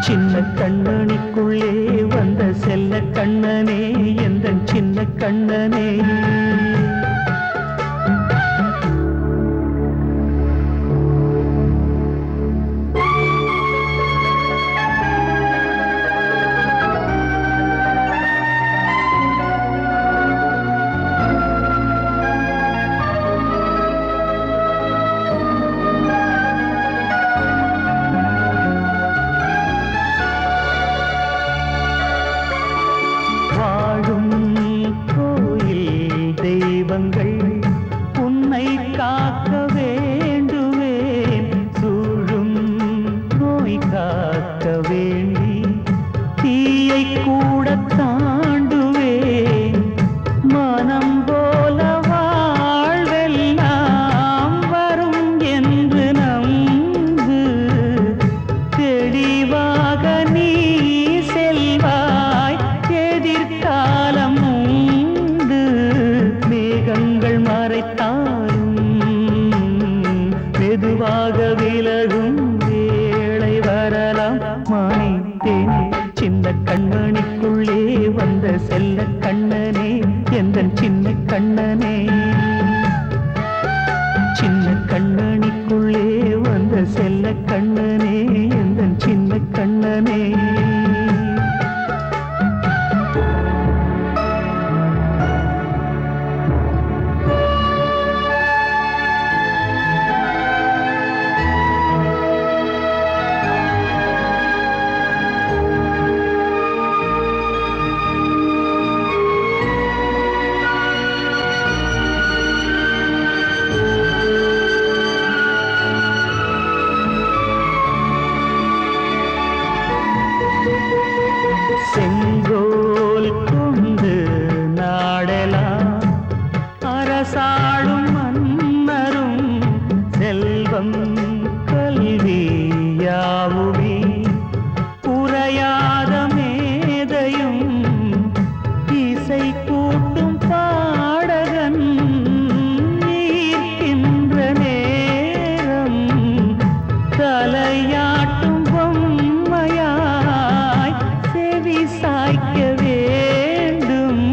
சின்ன கண்ணனுக்குள்ளே வந்த செல்ல கண்ணனே எந்தன் சின்ன கண்ணனே உன்னை காக்க வேண்டுவேன் சூழும் நோய் காக்க வேண்டி தீயை கூட தாண்டுவேன் மனம் போல வாழ்வெல்லாம் வரும் என்று நம்பு தெளிவாக நீ செல்வாய் எதிர்காலம் மேகங்கள் மறைத்தாலும் மெதுவாக விலகும் வேளை வரலாம் மானே தேனே சின்ன கண்மணிக்குள்ளே வந்த செல்ல கண்ணனே எந்தன் சின்ன கண்ணனே சின்ன கண்மணிக்குள்ளே வந்த செல்ல கண்ணனே எந்தன் சின்ன கண்ணனே செங்கோல் கொண்டு நாடலாம் அரசாளும் மன்னரும் செல்வம் கல்வி யாவுமே உரையாத மேதையும் இசை கூட்டும் பாடகன் ஈர்க்கின்ற நேரம் தலையாட்டும் பொம்மையாய் செவி சாய்க்க வேண்டும்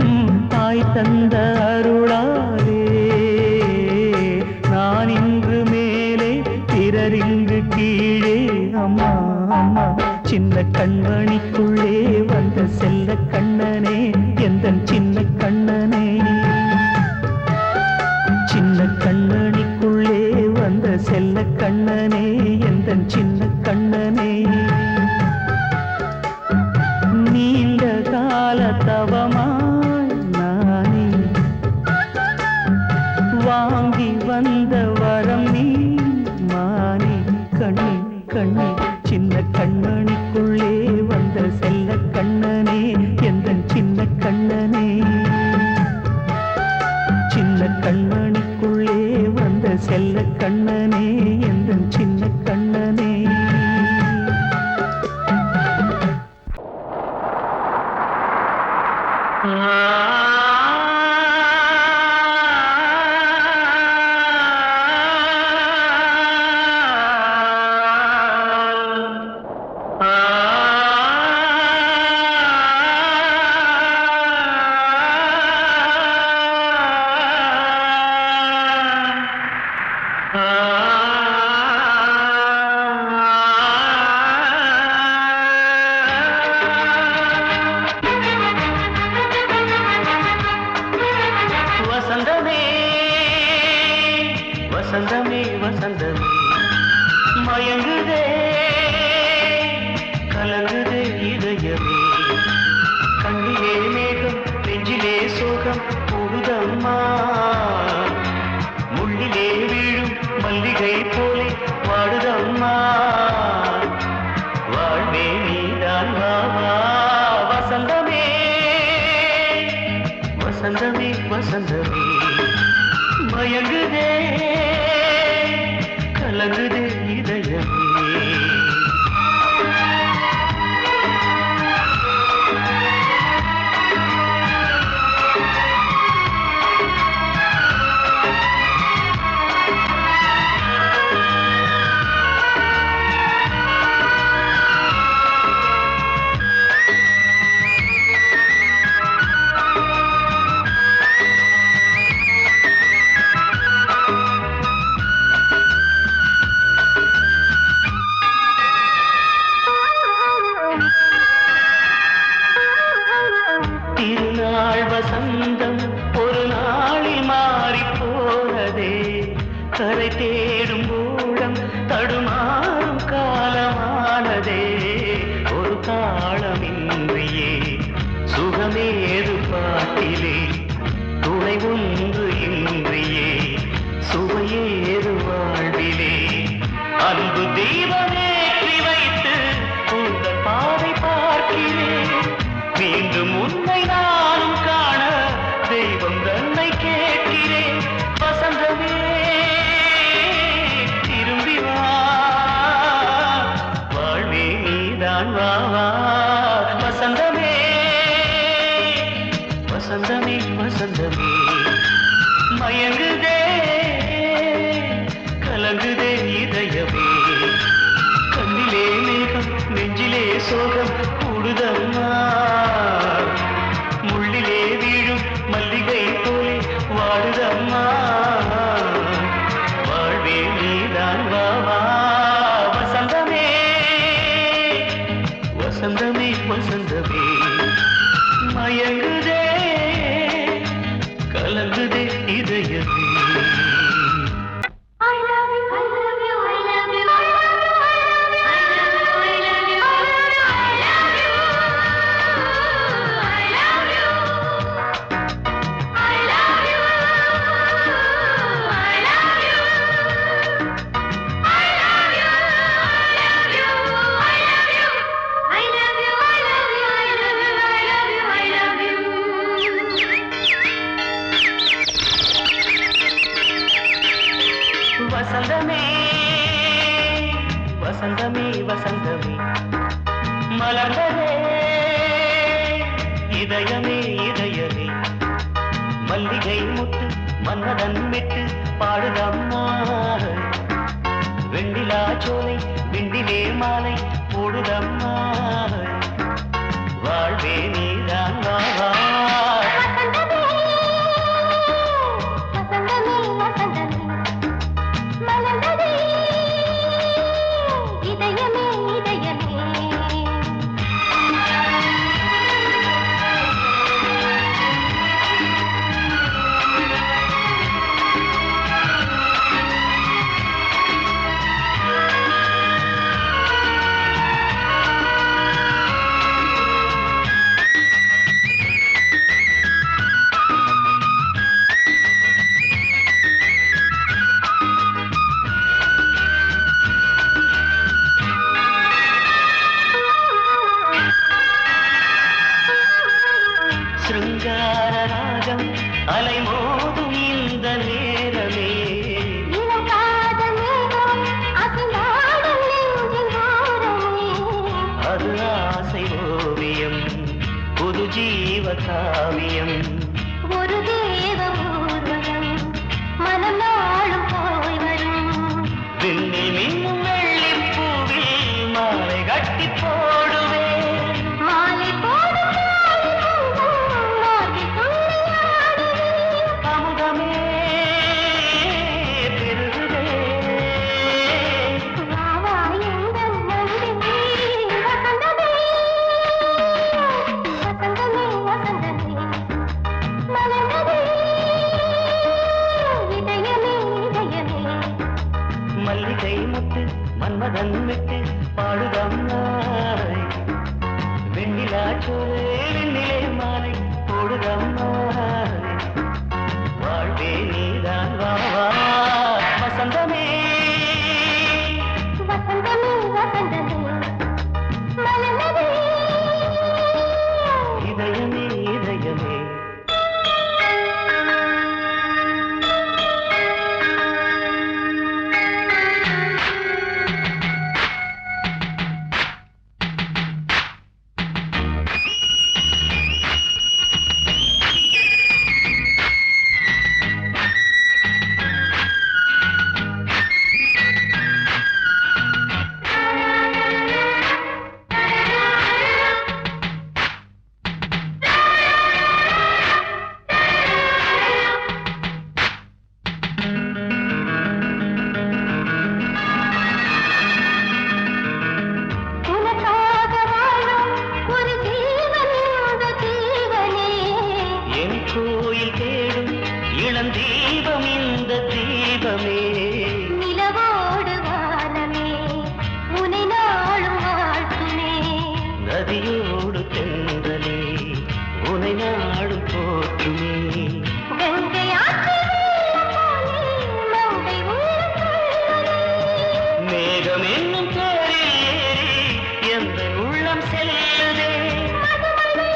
தாய் தந்த அருளாலே நான் இன்று மேலே பிறர் இங்கு கீழே அம்மா அம்மா சின்ன கண்மணிக்குள்ளே வந்த செல்ல கண்ணனே எந்தன் சின்ன கண்ணனே சின்ன கண்ணனிக்குள்ளே வந்த செல்ல கண்ணனே எந்தன் சின்ன கண்ணனே நீண்ட கால தவமாய் நானே வாங்கி வந்த வரம் நீ மானே கண்ணே கண்ணே சின்ன கண்ணனிக்குள்ளே வந்த செல்ல கண்ணனே எந்தன் சின்ன கண்ணனே சின்ன கண்ணனிக்குள்ளே வந்த செல்ல கண்ணனே எந்தன் சின்ன கண்ணனே வசந்தமே வசந்தமே மயங்குதே கலங்குதே இதயமே கண்ணிலே மேகம் நெஞ்சிலே சோகம் போகுதம்மா முள்ளிலே வீழும் மல்லிகை போலே வாடுதம்மா வாழ்வே நீதான் வா வா வசந்தமே வசந்தமே வசந்தமே மயங்குதே கலங்குதே இதயமே வசந்தம் ஒரு நாளில் மாறி போனதே கரை தேடும் ஊழம் தடுமாறும் காலமானதே ஒரு காலமின்றியே சுகமேது பாட்டிலே துணை ஒன்று இன்றியே சுவையேது வாழ்விலே அன்பு தீபமேற்றி வைத்து உங்கள் பாதை பார்க்கிறேன் மீண்டும் உன்னை நானும் காண தெய்வம் தன்னை கேட்கிறேன் வசந்தமே திரும்பி வா வாழ்வே நீதான் வா வா வசந்தமே வசந்தமே வசந்தமே மயங்குதே கலங்குதே இதயமே கண்ணிலே மேகம் நெஞ்சிலே சோகம் கூடுதம்மா முள்ளிலே வீழும் மல்லிகை போலே வாடுதம்மா வாழ்வே நீதான் வா வா வசந்தமே வசந்தமே வசந்தமே மயங்குதே கலங்குதே இதயமே வசந்தமே வசந்தமே வசந்தமே மலர்ந்ததே இதயமே இதயமே மல்லிகை முட்டு மன்னதன் விட்டு பாடுதம்மா வெண்ணிலா சோலை விண்டிலே மாலை போடுதம்மா வாழ்வே நீதான் வா வா சிருங்கார ராகம் அலைமோதும் இந்த நேரமே அது ஆசை ஓவியம் புது ஜீவ காவியம் ஒரு தேவ ஊர்வலம் மனம் நாளும் போய் வரும் விண்ணில் மின்னும் வெள்ளி பூவில் மாலை கட்டி போடுவேன் மாலை போடும் அமுதமே பெருகுதே மல்லிகை முட்டு மன்மதன் விட்டு பாடுதம்மாய் வெண்ணிலா சோலை வெண்ணிலே மாலை போடுதம்மாய் வாழ்வே நீதான் வா வா வசந்தமே வசந்தமே வசந்தமே மலர்ந்ததே இதயமே இதயமே இளந்தீபம் இந்த தீபமே நிலவோடு வானமே உனை நாளும் வாழ்த்துமே நதியோடு தென்றலே உனை நாடும் போற்றுமே கங்கை ஆற்று வெள்ளம் போலே மங்கை உள்ளம் கொள்ளுமே. மேகம் என்னும் தேரில் ஏறி எந்த உள்ளம் செல்லுதே மதுமழை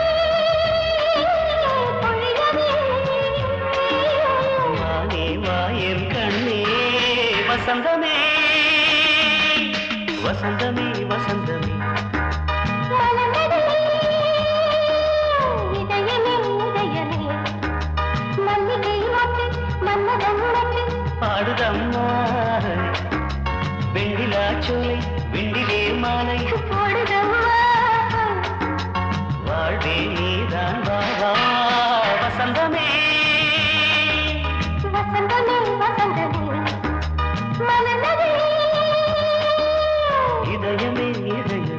பொழியவே. வானே வாயன் கண்ணே வசந்தமே வசந்தமே வசந்தமே மலர்ந்ததே இதயமே இதயமே மல்லிகை மொட்டு மன்மதன் மொட்டு பாடுதம்மா வெண்ணிலா சோலை வெண்ணிலே மாலை போடுதம்மா வாழ்வே நீதான் வா வசந்தமே வசந்தமே வசந்தமே மலர்ந்ததே இதயமே இதயமே